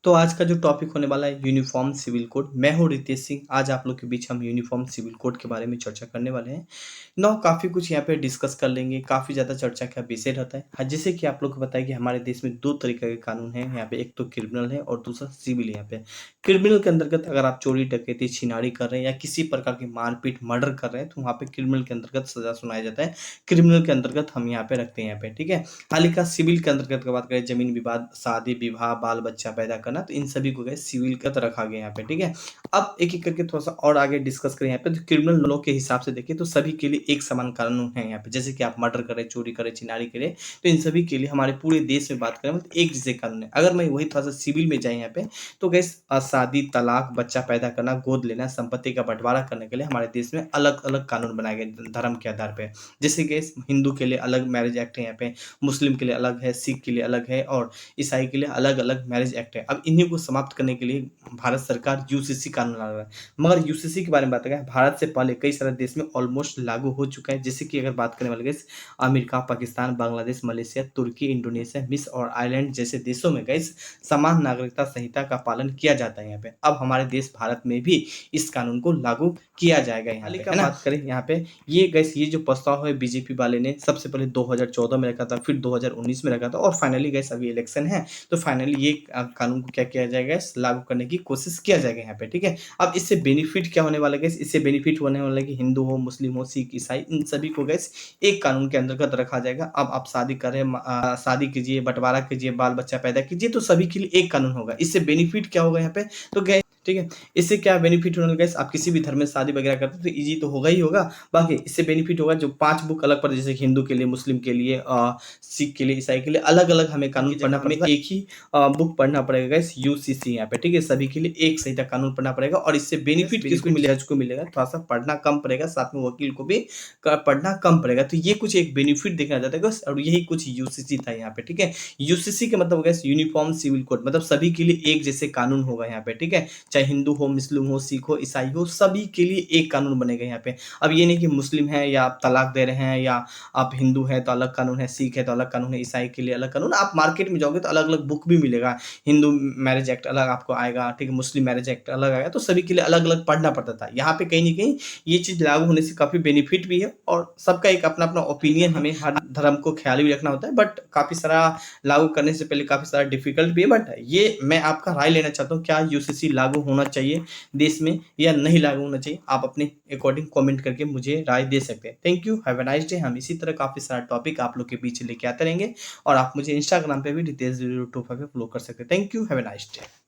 तो आज का जो टॉपिक होने वाला है यूनिफॉर्म सिविल कोड। मैं हूँ रितेश सिंह। आज आप लोग के बीच हम यूनिफॉर्म सिविल कोड के बारे में चर्चा करने वाले हैं। काफ़ी कुछ यहाँ पे डिस्कस कर लेंगे। काफ़ी ज़्यादा चर्चा का विषय रहता है। हाँ, जैसे कि आप लोग को पता है कि हमारे देश में दो तरीके के कानून हैं यहाँ पे। एक तो क्रिमिनल है और दूसरा सिविल है यहाँ पे। क्रिमिनल के अंतर्गत अगर आप चोरी डकैती छिनारी कर रहे हैं या किसी प्रकार की मारपीट मर्डर कर रहे हैं तो वहाँ पे क्रिमिनल के अंतर्गत सजा सुनाया जाता है। क्रिमिनल के अंतर्गत हम यहाँ पे रखते हैं यहाँ पे, ठीक है। हाल ही का सिविल के अंतर्गत की बात करें, जमीन विवाद, शादी विवाह, बाल बच्चा पैदा करना, तो इन सभी को गए सिविल का रखा गया यहाँ पे, ठीक है। अब एक एक करके थोड़ा सा और आगे डिस्कस करें यहाँ पे। तो क्रिमिनल लॉ के हिसाब से देखिए तो सभी के लिए एक समान कानून है यहाँ पे। जैसे कि आप मर्डर करें, चोरी करें, चिनारी करें, तो इन सभी के लिए हमारे पूरे देश में बात करें मतलब एक जैसे कानून है। अगर मैं वही थोड़ा सा सिविल में जाए यहाँ पे तो गैस शादी, तलाक, बच्चा पैदा करना, गोद लेना, संपत्ति का बंटवारा करने के लिए हमारे देश में अलग अलग कानून बनाए गए धर्म के आधार पर। जैसे कि हिंदू के लिए अलग मैरिज एक्ट है यहाँ पे, मुस्लिम के लिए अलग है, सिख के लिए अलग है और ईसाई के लिए अलग अलग मैरिज एक्ट है। अब इन्हीं को समाप्त करने के लिए भारत सरकार यूसीसी कानून ला रहा है। मगर यूसीसी के बारे में बात करें, भारत से पहले कई सारे देश में ऑलमोस्ट लागू हो चुका है। जैसे कि अगर बात करने वाले gas America, Pakistan, Bangladesh, Malaysia, तुर्की, इंडोनेशिया, मिस्र और आयरलैंड जैसे देशों में गैस समान नागरिकता संहिता का पालन किया जाता है यहाँ पे। अब हमारे देश भारत में भी इस कानून को लागू किया जाएगा यहाँ पे, है ना। बात करें यहाँ पे ये गैस ये जो प्रस्ताव है बीजेपी वाले ने सबसे पहले 2014 में रखा था, फिर 2019 में रखा था और फाइनली गैस अभी इलेक्शन है तो फाइनली ये कानून को क्या किया जाएगा, लागू करने की कोशिश किया जाएगा यहाँ पे, ठीक है। अब इससे बेनिफिट क्या होने वाला है, इससे बेनिफिट होने वाला है कि हिंदू हो, मुस्लिम हो, सिख, ईसाई, इन सभी को गैस एक कानून के अंतर्गत रखा जाएगा। अब आप शादी करें, शादी कीजिए, बंटवारा कीजिए, बाल बच्चा पैदा कीजिए, तो सभी के लिए एक कानून होगा। इससे बेनिफिट क्या होगा यहाँ पे, तो गैस ठीक है, इससे क्या बेनिफिट होने लगा, आप किसी भी धर्म में शादी वगैरह करते तो इजी तो होगा ही होगा। बाकी इससे बेनिफिट होगा जो 5 बुक अलग पड़े, जैसे हिंदू के लिए, मुस्लिम के लिए, सिख के लिए, ईसाई के लिए अलग अलग हमें कानून पढ़ना पड़ेगा। एक ही बुक पढ़ना पड़ेगा गाइस यूसीसी यहाँ पे, ठीक है। सभी के लिए एक संहिता कानून पढ़ना पड़ेगा और इससे बेनिफिट किसको मिलेगा, जज को मिलेगा। थोड़ा सा पढ़ना कम पड़ेगा, साथ में वकील को भी पढ़ना कम पड़ेगा। तो ये कुछ एक बेनिफिट देखना चाहता है गाइस और यही कुछ यूसीसी था यहाँ पे, ठीक है। यूसीसी के मतलब गाइस यूनिफॉर्म सिविल कोड, मतलब सभी के लिए एक जैसे कानून होगा यहाँ पे, ठीक है। चाहे हिंदू हो, मुस्लिम हो, सिख हो, ईसाई हो, सभी के लिए एक कानून बनेगा यहाँ पे। अब ये नहीं कि मुस्लिम है या आप तलाक दे रहे हैं या आप हिंदू है तो अलग कानून है, सिख है तो अलग कानून है, ईसाई के लिए अलग कानून। आप मार्केट में जाओगे तो अलग अलग बुक भी मिलेगा, हिंदू मैरिज एक्ट अलग आपको आएगा, ठीक है, मुस्लिम मैरिज एक्ट अलग आएगा, तो सभी के लिए अलग अलग पढ़ना पड़ता था। यहाँ पे कहीं ना कहीं ये चीज लागू होने से काफी बेनिफिट भी है और सबका एक अपना अपना ओपिनियन, हमें हर धर्म को ख्याल भी रखना होता है, बट काफी सारा लागू करने से पहले काफी सारा डिफिकल्ट भी है। बट ये मैं आपका राय लेना चाहता हूँ, क्या यूसीसी लागू होना चाहिए देश में या नहीं लागू होना चाहिए। आप अपने अकॉर्डिंग कमेंट करके मुझे राय दे सकते हैं। Thank you, have a nice day. हम इसी तरह काफी सारा टॉपिक आप लोग के बीच लेके आते रहेंगे और आप मुझे इंस्टाग्राम पे भी रितेश 025 पे फॉलो कर सकते हैं। Thank you, have a nice day.